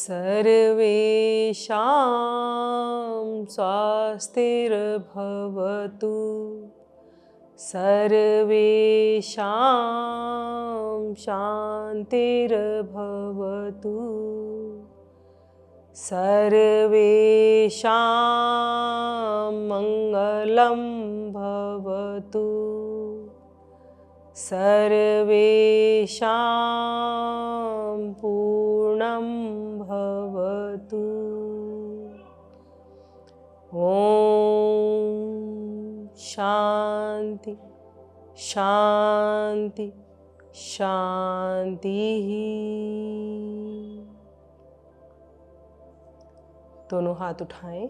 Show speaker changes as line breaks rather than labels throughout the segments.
सर्वेषां स्वस्तिर्भवतु। सर्वेषां शान्तिर्भवतु। सर्वेषां मङ्गलं भवतु। सर्वेषां पूर्णं भवतु। ॐ शांति शांति शांति। दोनों हाथ उठाएं,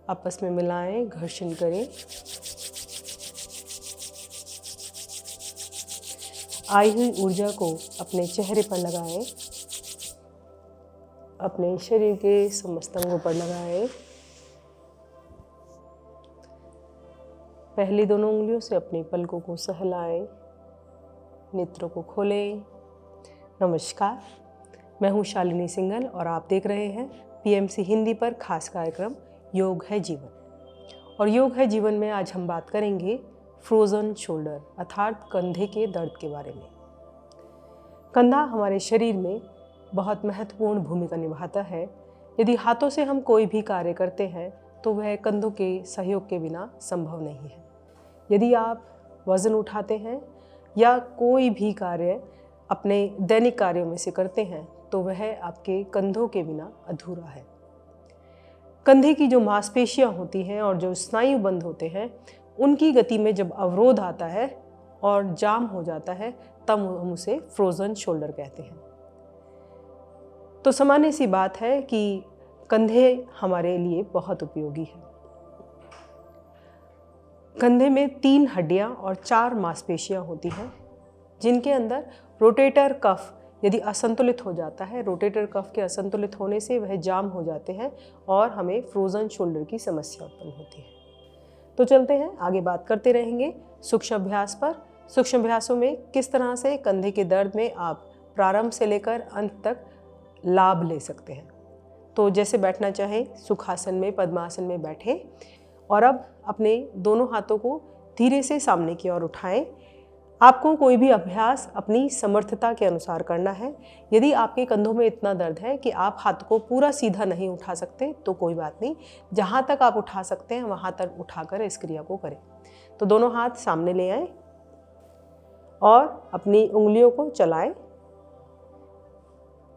आपस में मिलाएं, घर्षण करें। आई हुई ऊर्जा को अपने चेहरे पर लगाएं, अपने शरीर के समस्त अंगों पर लगाएं। पहली दोनों उंगलियों से अपनी पलकों को सहलाएं, नेत्रों को खोलें। नमस्कार, मैं हूं शालिनी सिंघल और आप देख रहे हैं पीएमसी हिंदी पर खास कार्यक्रम योग है जीवन। और योग है जीवन में आज हम बात करेंगे फ्रोजन शोल्डर अर्थात कंधे के दर्द के बारे में। कंधा हमारे शरीर में बहुत महत्वपूर्ण भूमिका निभाता है। यदि हाथों से हम कोई भी कार्य करते हैं तो वह कंधों के सहयोग के बिना संभव नहीं है। यदि आप वज़न उठाते हैं या कोई भी कार्य अपने दैनिक कार्यों में से करते हैं तो वह आपके कंधों के बिना अधूरा है। कंधे की जो मांसपेशियां होती हैं और जो स्नायु बंध होते हैं, उनकी गति में जब अवरोध आता है और जाम हो जाता है तब हम उसे फ्रोजन शोल्डर कहते हैं। तो सामान्य सी बात है कि कंधे हमारे लिए बहुत उपयोगी है। कंधे में 3 हड्डियां और 4 मांसपेशियां होती हैं, जिनके अंदर रोटेटर कफ यदि असंतुलित हो जाता है, रोटेटर कफ के असंतुलित होने से वह जाम हो जाते हैं और हमें फ्रोजन शोल्डर की समस्या उत्पन्न होती है। तो चलते हैं, आगे बात करते रहेंगे सूक्ष्म अभ्यास पर। सूक्ष्म अभ्यासों में किस तरह से कंधे के दर्द में आप प्रारंभ से लेकर अंत तक लाभ ले सकते हैं। तो जैसे बैठना चाहें, सुखासन में, पद्मासन में बैठें और अब अपने दोनों हाथों को धीरे से सामने की ओर उठाएं। आपको कोई भी अभ्यास अपनी समर्थता के अनुसार करना है। यदि आपके कंधों में इतना दर्द है कि आप हाथ को पूरा सीधा नहीं उठा सकते तो कोई बात नहीं, जहाँ तक आप उठा सकते हैं वहाँ तक उठाकर इस क्रिया को करें। तो दोनों हाथ सामने ले आएं और अपनी उंगलियों को चलाएं,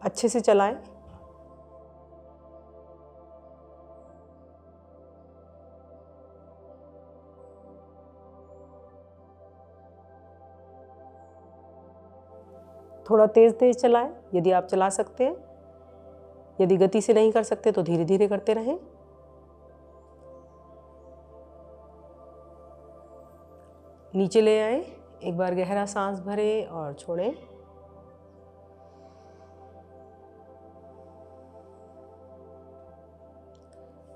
अच्छे से चलाएं। थोड़ा तेज तेज चलाएं यदि आप चला सकते हैं। यदि गति से नहीं कर सकते तो धीरे धीरे करते रहें। नीचे ले आएं, एक बार गहरा सांस भरें और छोड़ें।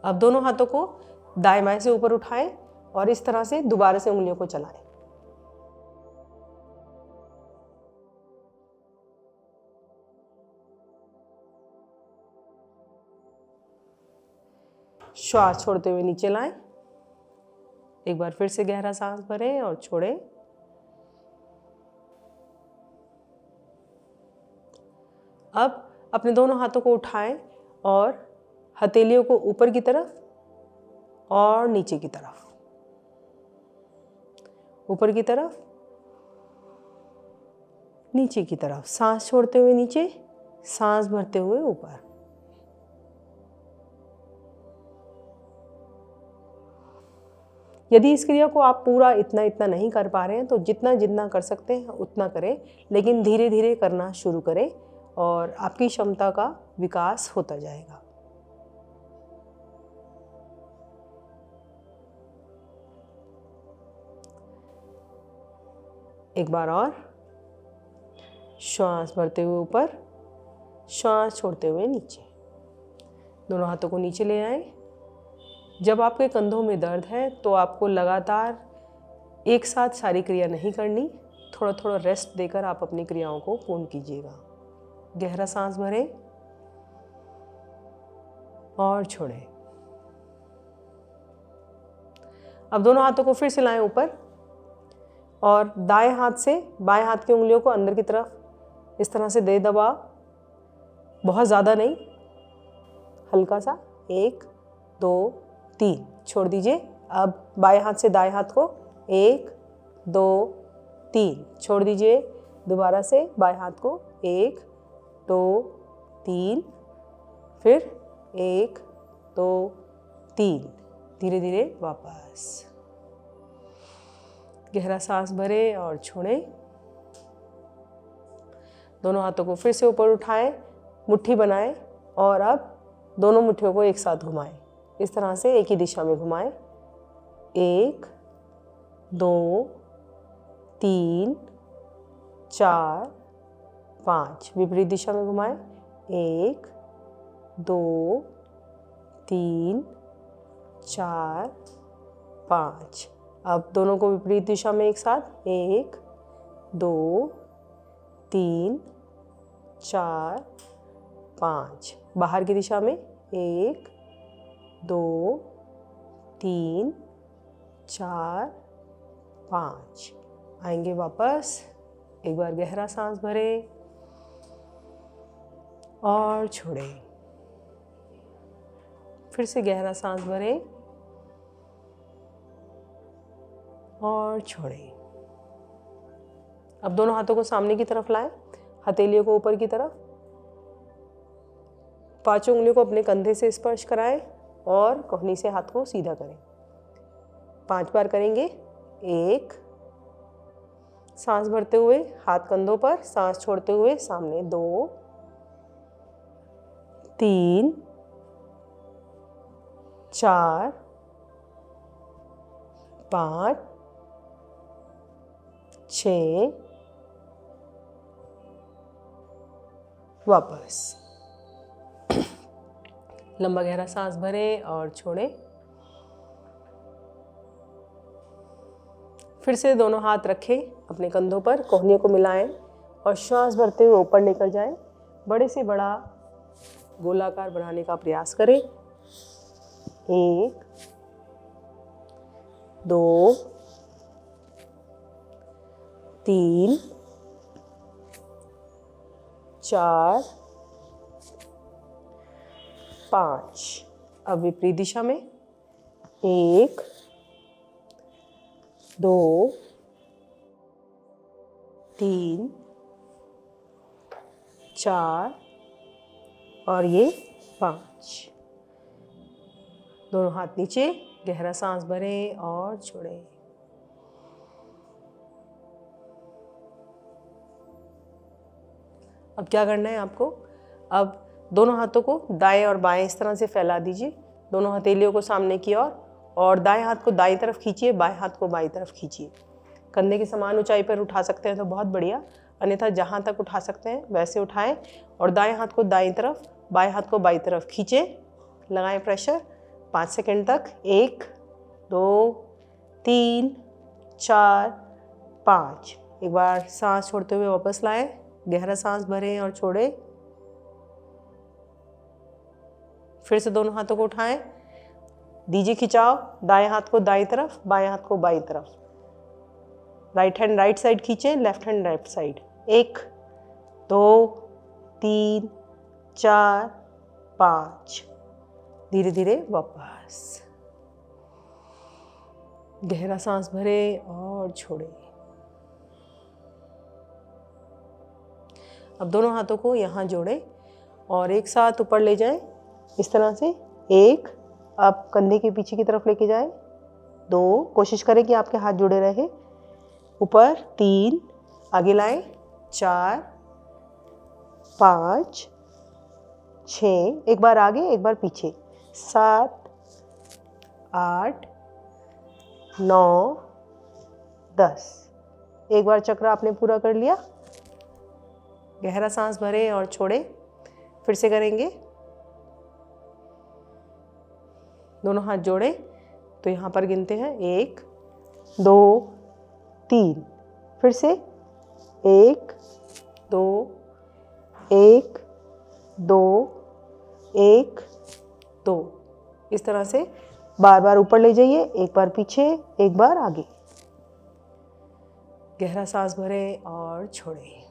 अब दोनों हाथों को दाएं बाएं से ऊपर उठाएं और इस तरह से दोबारा से उंगलियों को चलाएं। श्वास छोड़ते हुए नीचे लाएं। एक बार फिर से गहरा सांस भरें और छोड़ें। अब अपने दोनों हाथों को उठाएं और हथेलियों को ऊपर की तरफ और नीचे की तरफ, ऊपर की तरफ, नीचे की तरफ। सांस छोड़ते हुए नीचे, सांस भरते हुए ऊपर। यदि इस क्रिया को आप पूरा इतना नहीं कर पा रहे हैं तो जितना जितना कर सकते हैं उतना करें, लेकिन धीरे धीरे करना शुरू करें और आपकी क्षमता का विकास होता जाएगा। एक बार और श्वास भरते हुए ऊपर, श्वास छोड़ते हुए नीचे। दोनों हाथों को नीचे ले आएं। जब आपके कंधों में दर्द है तो आपको लगातार एक साथ सारी क्रिया नहीं करनी, थोड़ा थोड़ा रेस्ट देकर आप अपनी क्रियाओं को पूर्ण कीजिएगा। गहरा सांस भरें और छोड़ें। अब दोनों हाथों को फिर से लाएं ऊपर और दाएं हाथ से बाएं हाथ की उंगलियों को अंदर की तरफ इस तरह से दे दबाव, बहुत ज़्यादा नहीं, हल्का सा। 1 2 3 छोड़ दीजिए। अब बाएं हाथ से दाएं हाथ को 1 2 3 छोड़ दीजिए। दोबारा से बाएं हाथ को 1 2 3, फिर 1 2 3, धीरे धीरे वापस। गहरा सांस भरें और छोड़ें। दोनों हाथों को फिर से ऊपर उठाएं, मुट्ठी बनाएं और अब दोनों मुट्ठियों को एक साथ घुमाएं। इस तरह से एक ही दिशा में घुमाएं। 1 2 3 4 5, विपरीत दिशा में घुमाएं। 1 2 3 4 5। अब दोनों को विपरीत दिशा में एक साथ। 1 2 3 4 5, बाहर की दिशा में। 1 2 3 4 5। आएंगे वापस। एक बार गहरा सांस भरें और छोड़ें। फिर से गहरा सांस भरें और छोड़ें। अब दोनों हाथों को सामने की तरफ लाएं, हथेलियों को ऊपर की तरफ, पांचों उंगलियों को अपने कंधे से स्पर्श कराएं और कोहनी से हाथ को सीधा करें। 5 बार करेंगे। 1, सांस भरते हुए हाथ कंधों पर, सांस छोड़ते हुए सामने। 2 3 4 5 6, वापस। लंबा गहरा सांस भरें और छोड़ें। फिर से दोनों हाथ रखें अपने कंधों पर, कोहनियों को मिलाएं और श्वास भरते हुए ऊपर लेकर जाएं। बड़े से बड़ा गोलाकार बनाने का प्रयास करें। 1 2 3 4 5। अब विपरीत दिशा में। 1 2 3 4 और ये 5। दोनों हाथ नीचे, गहरा सांस भरें और छोड़ें। अब क्या करना है आपको? अब दोनों हाथों को दाएं और बाएं इस तरह से फैला दीजिए, दोनों हथेलियों को सामने की ओर, और दाएं हाथ को दाईं तरफ खींचिए, बाएं हाथ को बाईं तरफ खींचिए। कंधे की समान ऊंचाई पर उठा सकते हैं तो बहुत बढ़िया, अन्यथा जहां तक उठा सकते हैं वैसे उठाएं और दाएं हाथ को दाईं तरफ, बाएं हाथ को बाईं तरफ खींचें। लगाएं प्रेशर 5 सेकंड तक। 1 2 3 4 5। एक बार सांस छोड़ते हुए वापस लाएं, गहरा सांस भरें और छोड़ें। फिर से दोनों हाथों को उठाएं, दीजिए खिंचाव, दाएं हाथ को दाईं तरफ, बाएं हाथ को बाईं तरफ। राइट हैंड राइट साइड खींचें, लेफ्ट हैंड लेफ्ट साइड। 1 2 3 4 5। धीरे धीरे वापस। गहरा सांस भरें और छोड़ें। अब दोनों हाथों को यहाँ जोड़ें और एक साथ ऊपर ले जाएं इस तरह से। 1, आप कंधे के पीछे की तरफ लेके जाएं। 2, कोशिश करें कि आपके हाथ जुड़े रहे। ऊपर 3, आगे लाएं। 4 5 6, एक बार आगे एक बार पीछे। 7 8 9 10। एक बार चक्र आपने पूरा कर लिया। गहरा सांस भरें और छोड़ें। फिर से करेंगे। दोनों हाथ जोड़ें तो यहाँ पर गिनते हैं 1 2 3। फिर से 1 2 1 2 1 तो इस तरह से बार बार ऊपर ले जाइए, एक बार पीछे, एक बार आगे। गहरा सांस भरें और छोड़ें।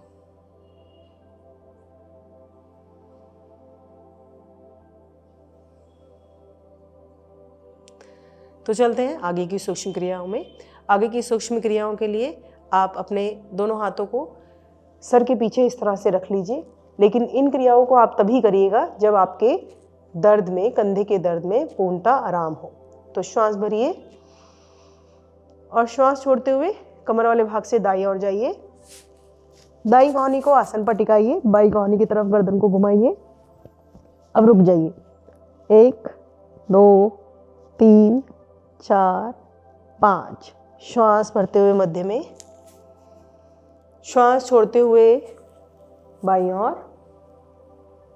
तो चलते हैं आगे की सूक्ष्म क्रियाओं में। आगे की सूक्ष्म क्रियाओं के लिए आप अपने दोनों हाथों को सर के पीछे इस तरह से रख लीजिए, लेकिन इन क्रियाओं को आप तभी करिएगा जब आपके दर्द में, कंधे के दर्द में पूर्णतः आराम हो। तो श्वास भरिए और श्वास छोड़ते हुए कमर वाले भाग से दाईं ओर जाइए। दाईं कोहनी को आसन पर टिकाइए, बाईं कोहनी की तरफ गर्दन को घुमाइए। अब रुक जाइए। 1 2 3 4 5। श्वास भरते हुए मध्य में, श्वास छोड़ते हुए बाईं ओर।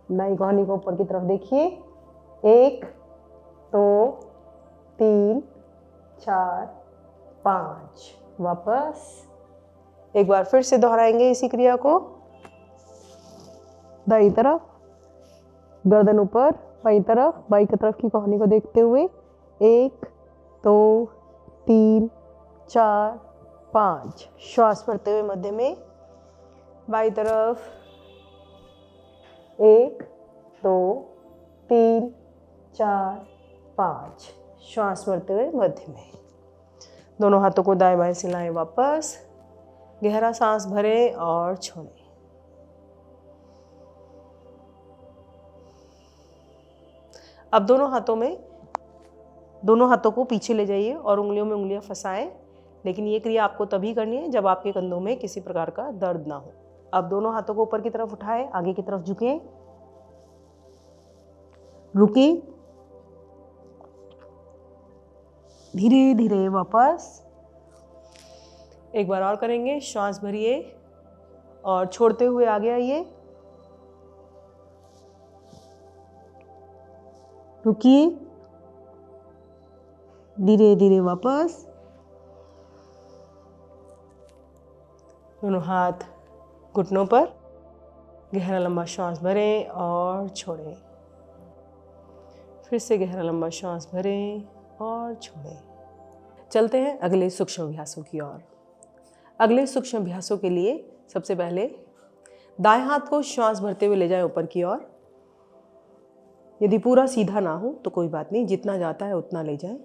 दाईं कोहनी को ऊपर की तरफ देखिए। 1 2 3 4 5। वापस एक बार फिर से दोहराएंगे इसी क्रिया को। दाईं तरफ, गर्दन ऊपर, बाईं तरफ, बाईं की तरफ की कोहनी को देखते हुए। 1 2 3 4 5। श्वास भरते हुए मध्य में, बाईं तरफ। 1 2 3 4 5। श्वास भरते हुए मध्य में। दोनों हाथों को दाएं बाएं से लाएं वापस। गहरा सांस भरें और छोड़ें। अब दोनों हाथों को पीछे ले जाइए और उंगलियों में उंगलियां फंसाएं। लेकिन ये क्रिया आपको तभी करनी है जब आपके कंधों में किसी प्रकार का दर्द ना हो। अब दोनों हाथों को ऊपर की तरफ उठाएं, आगे की तरफ झुकें, रुकिए, धीरे धीरे वापस। एक बार और करेंगे। श्वास भरिए और छोड़ते हुए आगे आइए, रुकिए, धीरे धीरे वापस। दोनों हाथ घुटनों पर, गहरा लंबा श्वास भरें और छोड़ें। फिर से गहरा लंबा श्वास भरें और छोड़ें। चलते हैं अगले सूक्ष्म अभ्यासों की ओर। अगले सूक्ष्म अभ्यासों के लिए सबसे पहले दाएं हाथ को श्वास भरते हुए ले जाएं ऊपर की ओर। यदि पूरा सीधा ना हो तो कोई बात नहीं, जितना जाता है उतना ले जाएं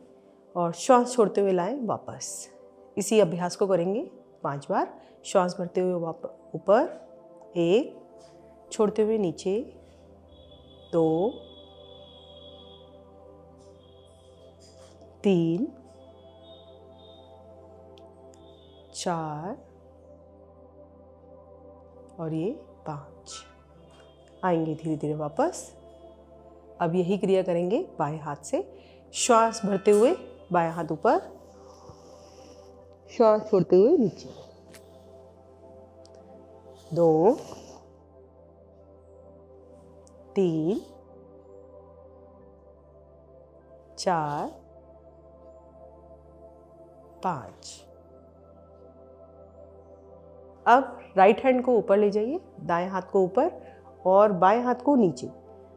और श्वास छोड़ते हुए लाएं वापस। इसी अभ्यास को करेंगे 5 बार। श्वास भरते हुए ऊपर, 1, छोड़ते हुए नीचे, 2 3 4 और ये 5। आएंगे धीरे धीरे वापस। अब यही क्रिया करेंगे बाएं हाथ से। श्वास भरते हुए बाएं हाथ ऊपर, श्वास छोड़ते हुए नीचे। 2 3 4 5। अब राइट हैंड को ऊपर ले जाइए, दाएं हाथ को ऊपर और बाएं हाथ को नीचे।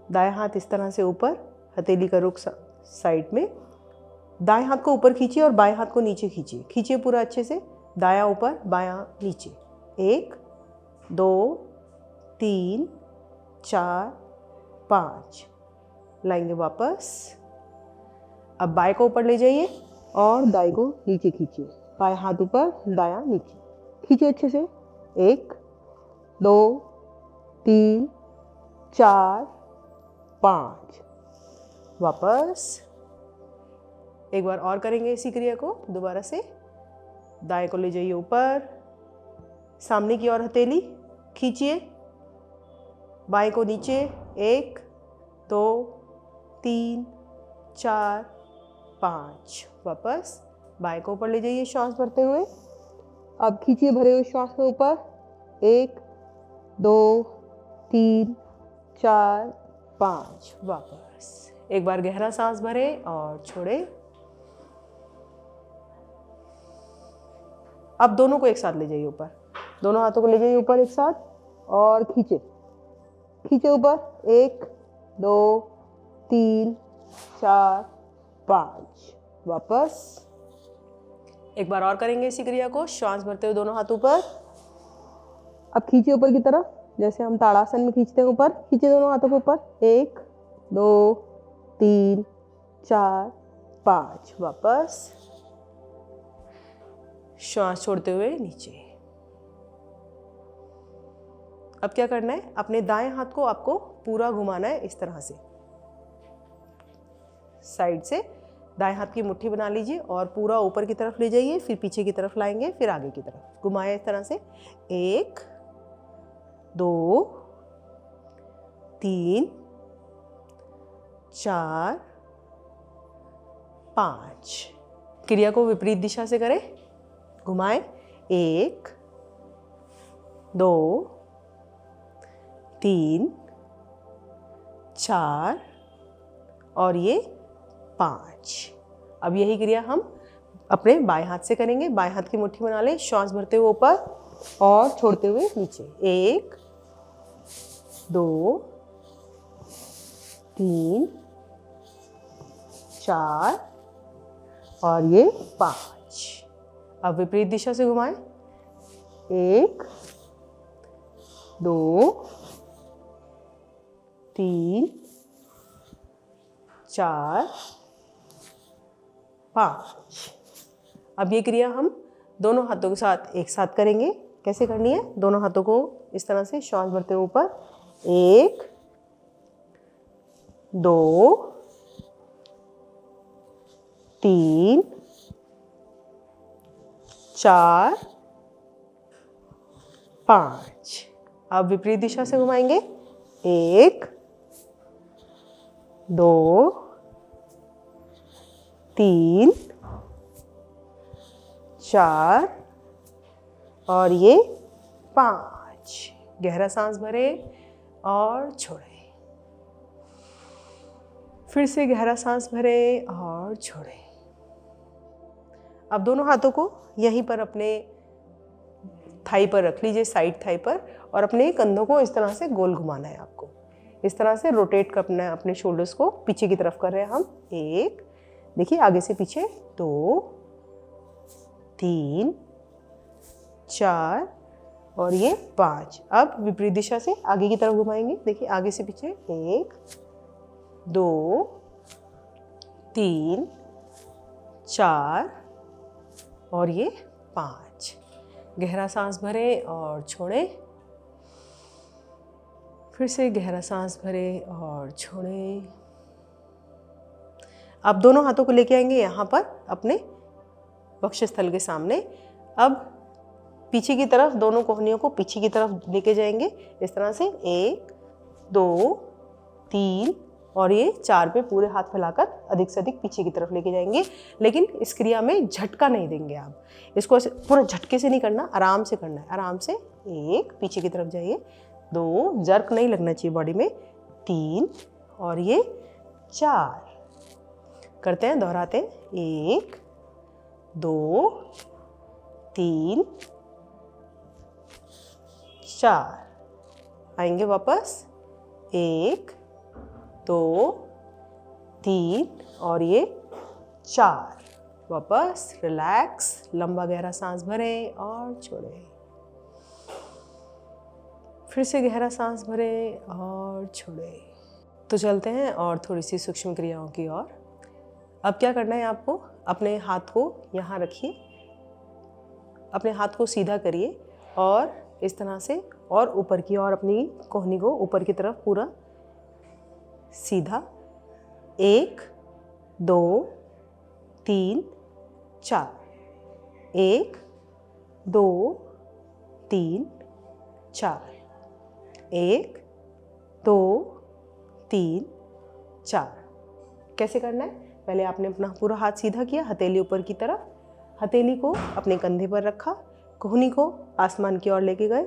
दाएं हाथ इस तरह से ऊपर, हथेली का रुख साइड में। दाएं हाथ को ऊपर खींचिए और बाएं हाथ को नीचे खींचिए। खींचिए पूरा अच्छे से, दायां ऊपर बायां नीचे। 1 2 3 4 5। लाएंगे वापस। अब बाएं को ऊपर ले जाइए और दाएं को नीचे खींचिए। बाएं हाथ ऊपर, दायां नीचे। खींचिए अच्छे से। 1 2 3 4 5। वापस। एक बार और करेंगे इसी क्रिया को दोबारा से। दाएं को ले जाइए ऊपर, सामने की ओर हथेली खींचिए, बाएं को नीचे। 1 2 3 4 5। वापस बाएं को ऊपर ले जाइए श्वास भरते हुए। अब खींचिए भरे हुए श्वास को ऊपर। 1 2 3 4 5। वापस एक बार गहरा सांस भरें और छोड़ें। अब दोनों को एक साथ ले जाइए ऊपर। दोनों हाथों को ले जाइए ऊपर एक साथ और खींचे, खींचे ऊपर। 1 2 3 4 5। वापस। एक बार और करेंगे इसी क्रिया को। श्वास भरते हुए दोनों हाथ ऊपर। अब खींचिए ऊपर की तरफ, जैसे हम ताड़ासन में खींचते हैं ऊपर। खींचिए दोनों हाथों को ऊपर। 1 2 3 4 5। वापस। श्वास छोड़ते हुए नीचे। अब क्या करना है, अपने दाएं हाथ को आपको पूरा घुमाना है इस तरह से। साइड से दाएं हाथ की मुट्ठी बना लीजिए और पूरा ऊपर की तरफ ले जाइए, फिर पीछे की तरफ लाएंगे, फिर आगे की तरफ घुमाए इस तरह से। 1 2 3 4 5। क्रिया को विपरीत दिशा से करें। घुमाएं। 1 2 3 4 और ये 5। अब यही क्रिया हम अपने बाएं हाथ से करेंगे। बाएं हाथ की मुट्ठी बना लें, श्वास भरते हुए ऊपर और छोड़ते हुए नीचे। 1 2 3 4 और ये 5। अब विपरीत दिशा से घुमाएं। 1 2 3 4 5। अब ये क्रिया हम दोनों हाथों के साथ एक साथ करेंगे। कैसे करनी है, दोनों हाथों को इस तरह से श्वास भरते हुए ऊपर। 1 2 3 4 5। अब विपरीत दिशा से घुमाएंगे। 1 2 3 4 और ये 5। गहरा सांस भरे और छोड़े। फिर से गहरा सांस भरे और छोड़े। अब दोनों हाथों को यहीं पर अपने थाई पर रख लीजिए, साइड थाई पर, और अपने कंधों को इस तरह से गोल घुमाना है आपको। इस तरह से रोटेट करना है अपने शोल्डर्स को, पीछे की तरफ कर रहे हैं हम। 1 देखिए आगे से पीछे, 2 3 4 और ये 5। अब विपरीत दिशा से आगे की तरफ घुमाएंगे। देखिए आगे से पीछे, 1 2 3 4 और ये 5। गहरा सांस भरे और छोड़े। फिर से गहरा सांस भरे और छोड़े। अब दोनों हाथों को लेके आएंगे यहाँ पर अपने वक्षस्थल के सामने। अब पीछे की तरफ दोनों कोहनियों को पीछे की तरफ लेके जाएंगे इस तरह से। 1 2 3 और ये 4 पे पूरे हाथ फैलाकर अधिक से अधिक पीछे की तरफ लेके जाएंगे। लेकिन इस क्रिया में झटका नहीं देंगे आप। इसको पूरा झटके से नहीं करना, आराम से करना है। आराम से 1 पीछे की तरफ जाइए, 2 जर्क नहीं लगना चाहिए बॉडी में, 3 और ये 4। करते हैं, दोहराते हैं। 1 2 3 4। आएंगे वापस। 1 2 3 और ये 4। वापस रिलैक्स, लंबा गहरा सांस भरें और छोड़ें। फिर से गहरा सांस भरें और छोड़ें। तो चलते हैं और थोड़ी सी सूक्ष्म क्रियाओं की ओर। अब क्या करना है आपको, अपने हाथ को यहाँ रखिए, अपने हाथ को सीधा करिए और इस तरह से और ऊपर की ओर अपनी कोहनी को ऊपर की तरफ पूरा सीधा। 1 2 3 4। 1 2 3 4। 1 2 3 4। कैसे करना है, पहले आपने अपना पूरा हाथ सीधा किया, हथेली ऊपर की तरफ, हथेली को अपने कंधे पर रखा, कोहनी को आसमान की ओर लेके गए,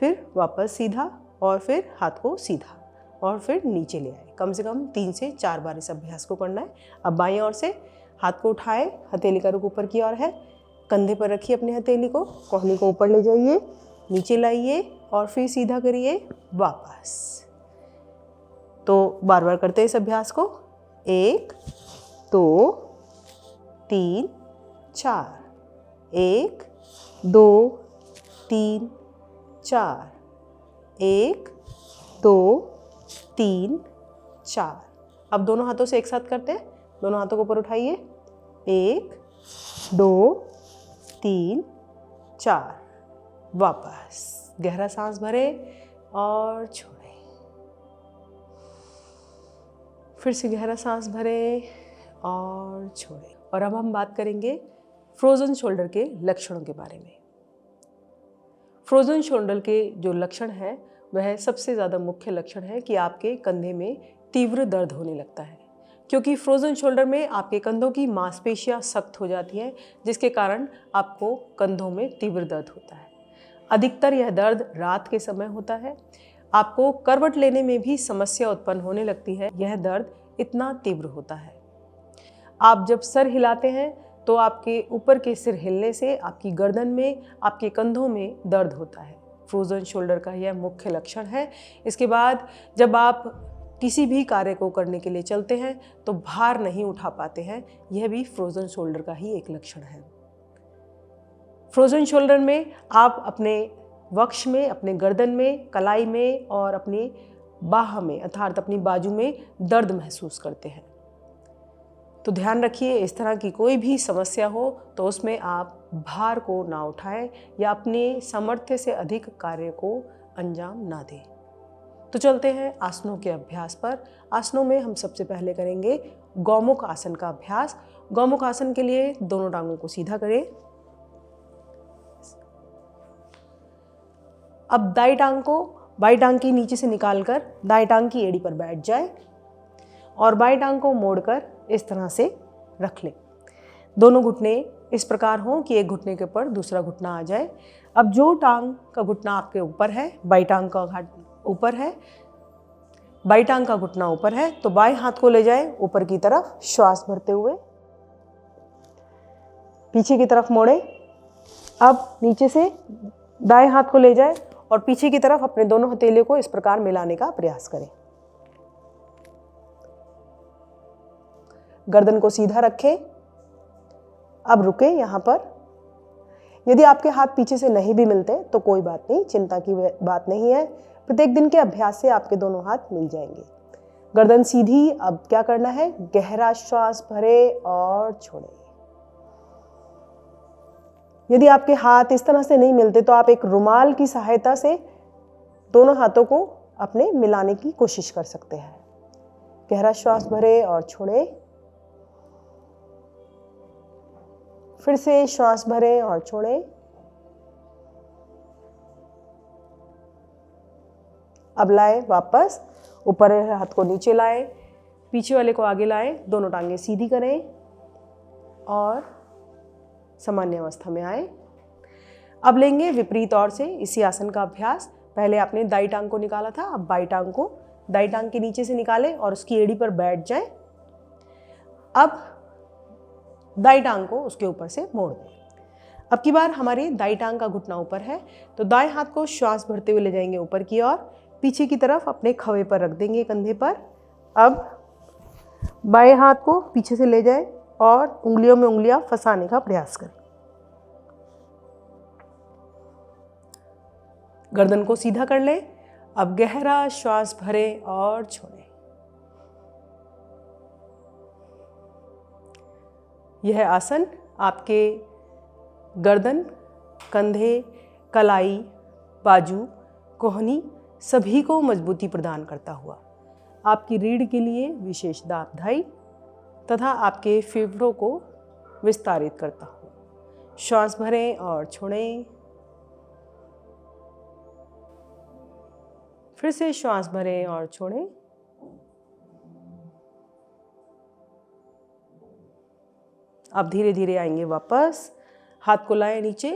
फिर वापस सीधा और फिर हाथ को सीधा और फिर नीचे ले आए। कम से कम 3 से 4 बार इस अभ्यास को करना है। अब बाईं ओर से हाथ को उठाए, हथेली का रुख ऊपर की ओर है, कंधे पर रखिए अपनी हथेली को, कोहनी को ऊपर ले जाइए, नीचे लाइए और फिर सीधा करिए वापस। तो बार बार करते हैं इस अभ्यास को। 1 2 3 4, 1 2 3 4, 1 2 3 4। अब दोनों हाथों से एक साथ करते हैं। दोनों हाथों को ऊपर उठाइए, 1 2 3 4। वापस गहरा सांस भरें और छोड़ें। फिर से गहरा सांस भरें और छोड़ें। और अब हम बात करेंगे फ्रोजन शोल्डर के लक्षणों के बारे में। फ्रोजन शोल्डर के जो लक्षण हैं वह सबसे ज़्यादा मुख्य लक्षण है कि आपके कंधे में तीव्र दर्द होने लगता है, क्योंकि फ्रोजन शोल्डर में आपके कंधों की मांसपेशियां सख्त हो जाती हैं, जिसके कारण आपको कंधों में तीव्र दर्द होता है। अधिकतर यह दर्द रात के समय होता है। आपको करवट लेने में भी समस्या उत्पन्न होने लगती है, यह दर्द इतना तीव्र होता है। आप जब सर हिलाते हैं तो आपके ऊपर के सिर हिलने से आपकी गर्दन में, आपके कंधों में दर्द होता है। फ्रोजन शोल्डर का यह मुख्य लक्षण है। इसके बाद जब आप किसी भी कार्य को करने के लिए चलते हैं तो भार नहीं उठा पाते हैं, यह भी फ्रोजन शोल्डर का ही एक लक्षण है। फ्रोजन शोल्डर में आप अपने वक्ष में, अपने गर्दन में, कलाई में और अपनी बाह में अर्थात अपनी बाजू में दर्द महसूस करते हैं। तो ध्यान रखिए, इस तरह की कोई भी समस्या हो तो उसमें आप भार को ना उठाएं या अपने सामर्थ्य से अधिक कार्य को अंजाम ना दें। तो चलते हैं आसनों के अभ्यास पर। आसनों में हम सबसे पहले करेंगे गौमुख आसन का अभ्यास। गौमुख आसन के लिए दोनों टांगों को सीधा करें। अब दाई टांग को बाई टांग की नीचे से निकालकर दाई टांग की एड़ी पर बैठ जाए और बाई टांग को मोड़कर इस तरह से रख लें। दोनों घुटने इस प्रकार हों कि एक घुटने के ऊपर दूसरा घुटना आ जाए। अब जो टांग का घुटना आपके ऊपर है, बाई टांग का ऊपर है, बाई टांग का घुटना ऊपर है, तो बाएं हाथ को ले जाए ऊपर की तरफ, श्वास भरते हुए पीछे की तरफ मोड़े। अब नीचे से दाएं हाथ को ले जाए और पीछे की तरफ अपने दोनों हथेलियों को इस प्रकार मिलाने का प्रयास करें। गर्दन को सीधा रखें। अब रुकें यहाँ पर। यदि आपके हाथ पीछे से नहीं भी मिलते तो कोई बात नहीं, चिंता की बात नहीं है। प्रत्येक दिन के अभ्यास से आपके दोनों हाथ मिल जाएंगे। गर्दन सीधी। अब क्या करना है, गहरा श्वास भरे और छोड़े। यदि आपके हाथ इस तरह से नहीं मिलते तो आप एक रुमाल की सहायता से दोनों हाथों को अपने मिलाने की कोशिश कर सकते हैं। गहरा श्वास भरे और छोड़े। फिर से श्वास भरें और छोड़ें। अब लाएं वापस, ऊपर हाथ को नीचे लाएं, पीछे वाले को आगे लाएं, दोनों टांगें सीधी करें और सामान्य अवस्था में आए। अब लेंगे विपरीत ओर से इसी आसन का अभ्यास। पहले आपने दाई टांग को निकाला था, अब बाई टांग को दाई टांग के नीचे से निकालें और उसकी एड़ी पर बैठ जाएं। अब दाई टांग को उसके ऊपर से मोड़ दें। अब की बार हमारी दाई टांग का घुटना ऊपर है तो दाएं हाथ को श्वास भरते हुए ले जाएंगे ऊपर की ओर, पीछे की तरफ अपने खवे पर रख देंगे कंधे पर। अब बाएं हाथ को पीछे से ले जाएं और उंगलियों में उंगलियां फंसाने का प्रयास करें। गर्दन को सीधा कर लें। अब गहरा श्वास भरें और छोड़ें। यह आसन आपके गर्दन, कंधे, कलाई, बाजू, कोहनी सभी को मजबूती प्रदान करता हुआ आपकी रीढ़ के लिए विशेष लाभदायी तथा आपके फेफड़ों को विस्तारित करता हुआ। श्वास भरें और छोड़ें। फिर से श्वास भरें और छोड़ें। अब धीरे धीरे आएंगे वापस। हाथ को लाएं नीचे,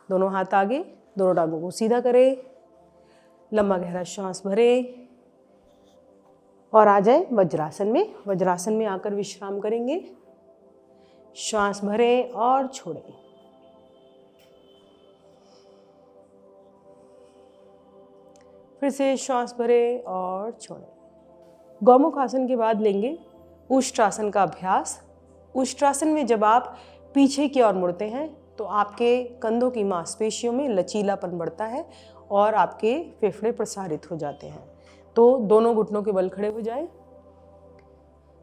दोनों हाथ आगे, दोनों टांगों को सीधा करें, लंबा गहरा श्वास भरें और आ जाएं वज्रासन में। वज्रासन में आकर विश्राम करेंगे। श्वास भरें और छोड़ें। फिर से श्वास भरें और छोड़ें। गौमुख आसन के बाद लेंगे उष्ट्रासन का अभ्यास। उष्ट्रासन में जब आप पीछे की ओर मुड़ते हैं तो आपके कंधों की मांसपेशियों में लचीलापन बढ़ता है और आपके फेफड़े प्रसारित हो जाते हैं। तो दोनों घुटनों के बल खड़े हो जाएं।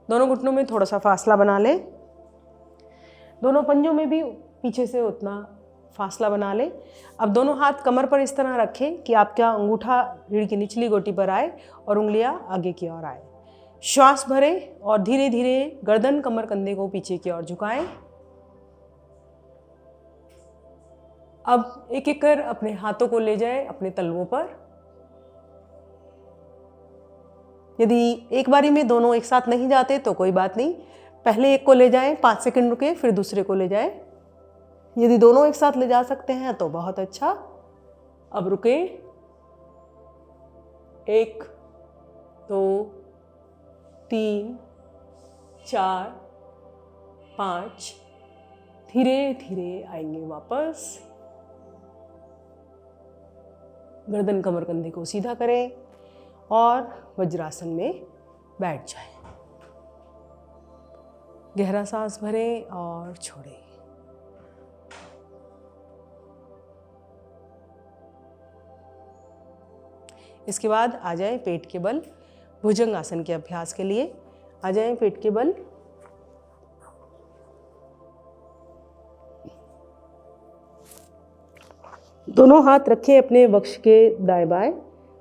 दोनों घुटनों में थोड़ा सा फासला बना लें। दोनों पंजों में भी पीछे से उतना फासला बना लें। अब दोनों हाथ कमर पर इस तरह रखें कि आपका अंगूठा रीढ़ की निचली गोटी पर आए और उंगलियां आगे की ओर आए। श्वास भरें और धीरे धीरे गर्दन, कमर, कंधे को पीछे की ओर झुकाएं। अब एक एक कर अपने हाथों को ले जाएं अपने तलवों पर। यदि एक बारी में दोनों एक साथ नहीं जाते तो कोई बात नहीं, पहले एक को ले जाएं, 5 सेकंड रुके, फिर दूसरे को ले जाएं। यदि दोनों एक साथ ले जा सकते हैं तो बहुत अच्छा। अब रुके, 1 2 3 4 5, धीरे धीरे आएंगे वापस। गर्दन, कमर, कंधे को सीधा करें और वज्रासन में बैठ जाएं। गहरा सांस भरें और छोड़ें। इसके बाद आ जाएं पेट के बल भुजंग आसन के अभ्यास के लिए। आ जाएं पेट के बल। दोनों हाथ रखें अपने वक्ष के दाएं बाएं।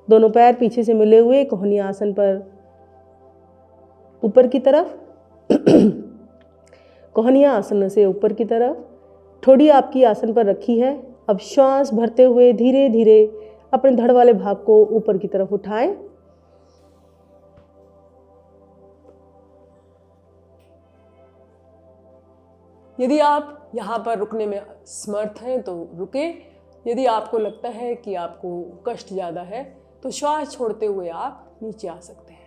दोनों पैर पीछे से मिले हुए कोहनी आसन पर ऊपर की तरफ। कोहनिया आसन से ऊपर की तरफ। ठोड़ी आपकी आसन पर रखी है। अब श्वास भरते हुए धीरे धीरे अपने धड़ वाले भाग को ऊपर की तरफ उठाएं। यदि आप यहाँ पर रुकने में समर्थ हैं तो रुके। यदि आपको लगता है कि आपको कष्ट ज़्यादा है तो श्वास छोड़ते हुए आप नीचे आ सकते हैं।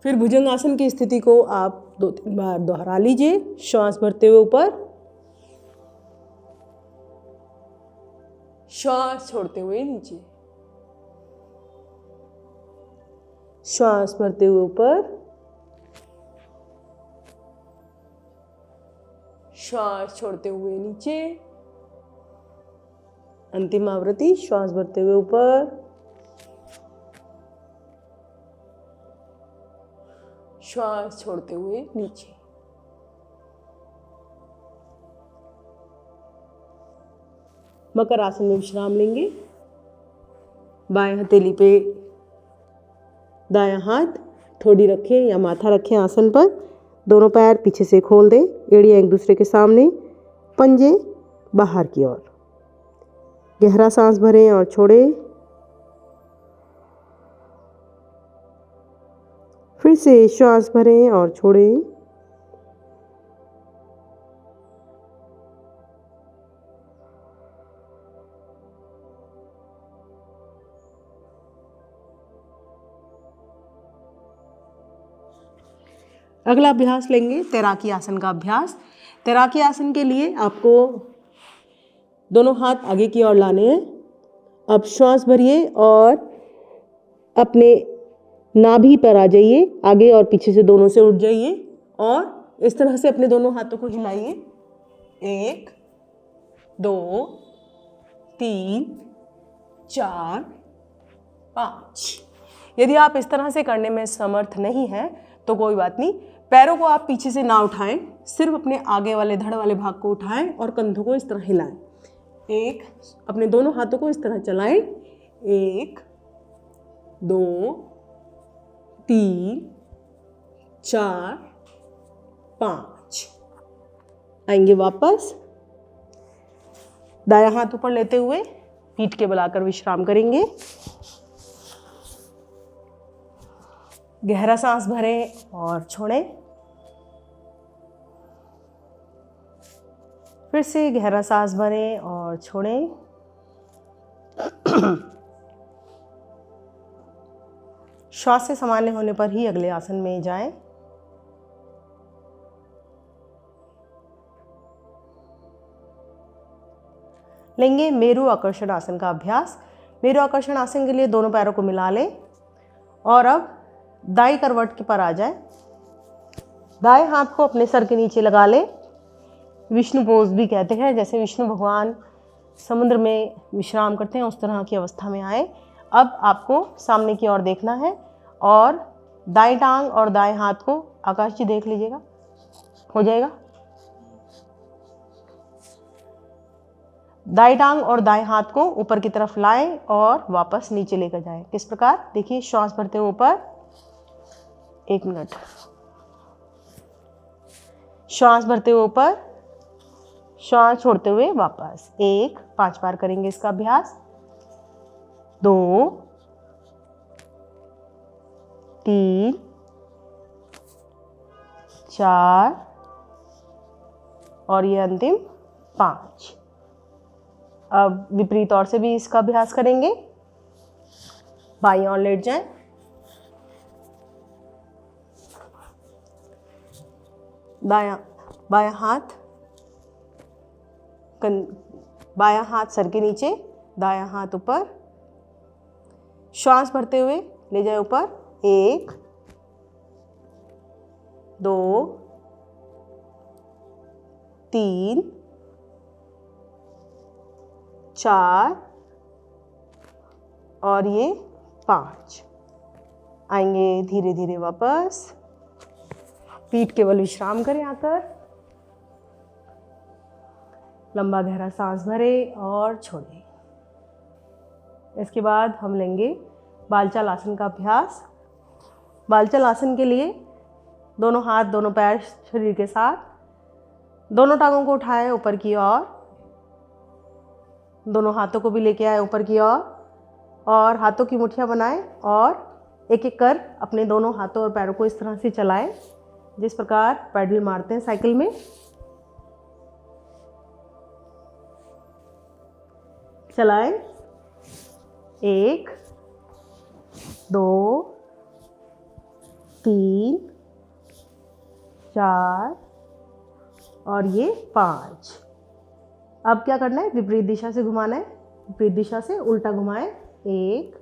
फिर भुजंग आसन की स्थिति को आप 2-3 बार दोहरा लीजिए। श्वास भरते हुए ऊपर, श्वास छोड़ते हुए नीचे, श्वास भरते हुए ऊपर, श्वास छोड़ते हुए नीचे। अंतिम आवृत्ति, श्वास भरते हुए ऊपर, श्वास छोड़ते हुए नीचे। मकर आसन में विश्राम लेंगे। बाएं हथेली पे दायां हाथ, ठोड़ी रखें या माथा रखें आसन पर। दोनों पैर पीछे से खोल दें, एड़ियां एक दूसरे के सामने, पंजे बाहर की ओर। गहरा सांस भरें और छोड़ें। फिर से श्वास भरें और छोड़ें। अगला अभ्यास लेंगे तैराकी आसन का अभ्यास। तैराकी आसन के लिए आपको दोनों हाथ आगे की ओर लाने हैं। अब श्वास भरिए और अपने नाभि पर आ जाइए, आगे और पीछे से दोनों से उठ जाइए और इस तरह से अपने दोनों हाथों को हिलाइए। 1 2 3 4 5। यदि आप इस तरह से करने में समर्थ नहीं हैं तो कोई बात नहीं, पैरों को आप पीछे से ना उठाएं, सिर्फ अपने आगे वाले धड़ वाले भाग को उठाएं और कंधों को इस तरह हिलाएं। 1, अपने दोनों हाथों को इस तरह चलाएं। 1 2 3 4 5। आएंगे वापस। दायां हाथ ऊपर लेते हुए पीठ के बल आकर विश्राम करेंगे। गहरा सांस भरें और छोड़ें। फिर से गहरा सांस भरें और छोड़ें। श्वास से सामान्य होने पर ही अगले आसन में जाएं। लेंगे मेरु आकर्षण आसन का अभ्यास। मेरु आकर्षण आसन के लिए दोनों पैरों को मिला लें और अब दाई करवट के पर आ जाए, दाएं हाथ को अपने सर के नीचे लगा ले। विष्णु पोज भी कहते हैं, जैसे विष्णु भगवान समुद्र में विश्राम करते हैं उस तरह की अवस्था में आए। अब आपको सामने की ओर देखना है और दाएं टांग और दाएं हाथ को आकाश जी देख लीजिएगा, हो जाएगा। दाएं टांग और दाएं हाथ को ऊपर की तरफ लाएं और वापस नीचे लेकर जाएं। किस प्रकार, देखिए, श्वास भरते हुए ऊपर, 1 मिनट, श्वास भरते हुए ऊपर, श्वास छोड़ते हुए वापस। 1, 5 बार करेंगे इसका अभ्यास। 2, 3, 4 और ये अंतिम 5। अब विपरीत ओर से भी इसका अभ्यास करेंगे। बाईं ओर लेट जाएं, बायां हाथ सर के नीचे, दायां हाथ ऊपर, श्वास भरते हुए ले जाए ऊपर। 1, 2, 3, 4 और ये 5। आएंगे धीरे धीरे वापस। पीठ केवल विश्राम करें आकर, लंबा गहरा सांस भरें और छोड़ें। इसके बाद हम लेंगे बालचाल आसन का अभ्यास। बालचाल आसन के लिए दोनों हाथ, दोनों पैर शरीर के साथ, दोनों टांगों को उठाएं ऊपर की ओर, दोनों हाथों को भी लेके आए ऊपर की ओर और हाथों की मुट्ठियां बनाएं और एक एक कर अपने दोनों हाथों और पैरों को इस तरह से चलाएं जिस प्रकार पैडल मारते हैं साइकिल में। चलाएं। 1, 2, 3, 4 और ये 5। अब क्या करना है, विपरीत दिशा से घुमाना है, विपरीत दिशा से उल्टा घुमाएं। 1,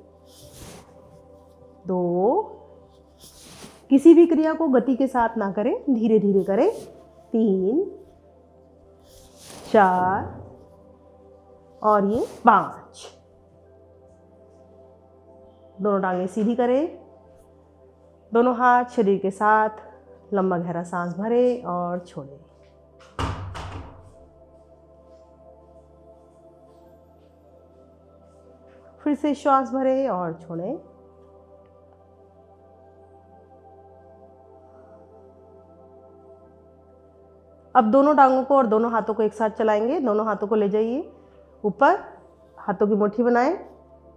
2, किसी भी क्रिया को गति के साथ ना करें, धीरे धीरे करें। 3, 4 और ये 5। दोनों टांगें सीधी करें, दोनों हाथ शरीर के साथ, लंबा गहरा सांस भरें और छोड़ें। फिर से श्वास भरें और छोड़ें। अब दोनों टांगों को और दोनों हाथों को एक साथ चलाएंगे। दोनों हाथों को ले जाइए ऊपर, हाथों की मुट्ठी बनाएं,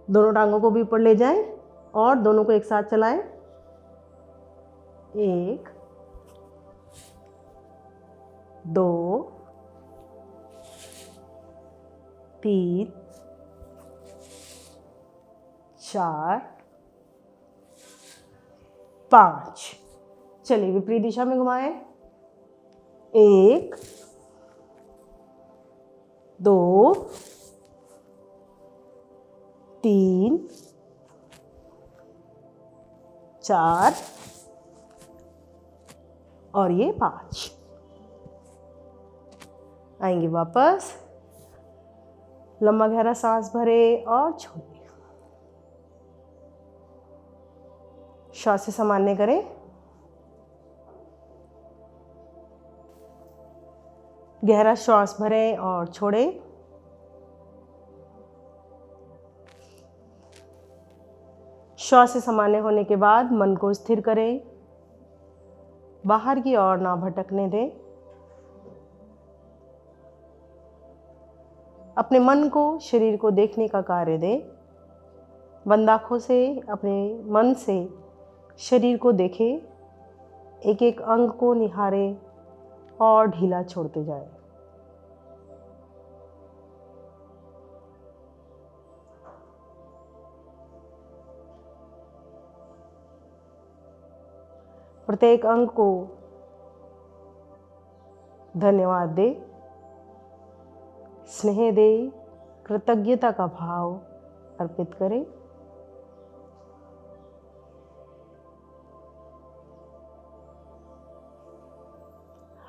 दोनों टांगों को भी ऊपर ले जाएं और दोनों को एक साथ चलाएं। 1, 2, 3, 4, 5। चलिए विपरीत दिशा में घुमाएं। 1, 2, 3, 4 और ये 5। आएंगे वापस, लंबा गहरा सांस भरें और छोड़ें। श्वास से सामान्य करें। गहरा श्वास भरें और छोड़ें। श्वास से सामान्य होने के बाद मन को स्थिर करें, बाहर की ओर ना भटकने दें। अपने मन को, शरीर को देखने का कार्य दें। बंद आँखों से अपने मन से शरीर को देखें, एक एक अंग को निहारें और ढीला छोड़ते जाएं। प्रत्येक अंग को धन्यवाद दें, स्नेह दें, कृतज्ञता का भाव अर्पित करें।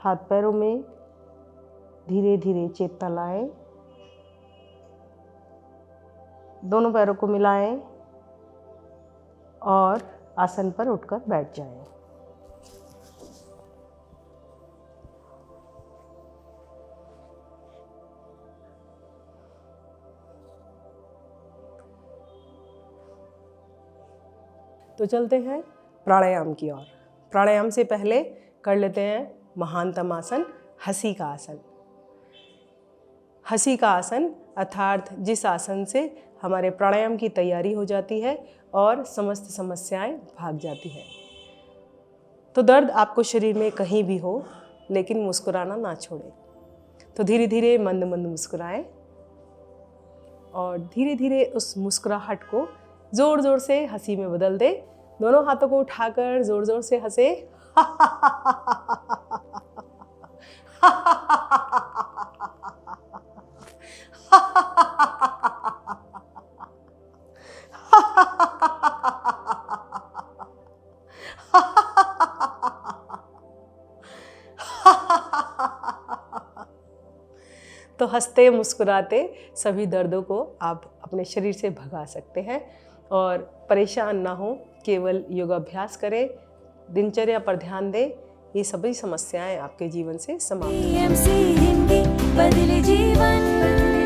हाथ पैरों में धीरे धीरे चेतना लाएं। दोनों पैरों को मिलाएं और आसन पर उठकर बैठ जाएं। तो चलते हैं प्राणायाम की ओर। प्राणायाम से पहले कर लेते हैं महानतम आसन, हंसी का आसन। हंसी का आसन अर्थात जिस आसन से हमारे प्राणायाम की तैयारी हो जाती है और समस्त समस्याएं भाग जाती हैं। तो दर्द आपको शरीर में कहीं भी हो, लेकिन मुस्कुराना ना छोड़ें। तो धीरे धीरे मंद मंद मुस्कुराएं और धीरे धीरे उस मुस्कुराहट को ज़ोर ज़ोर से हंसी में बदल दें। दोनों हाथों को उठाकर ज़ोर ज़ोर से हंसे। तो हंसते मुस्कुराते सभी दर्दों को आप अपने शरीर से भगा सकते हैं और परेशान ना हो, केवल योगाभ्यास करें, दिनचर्या पर ध्यान दें। ये सभी समस्याएं आपके जीवन से समाप्त हो जाएंगी।
PMC हिंदी बदले जीवन।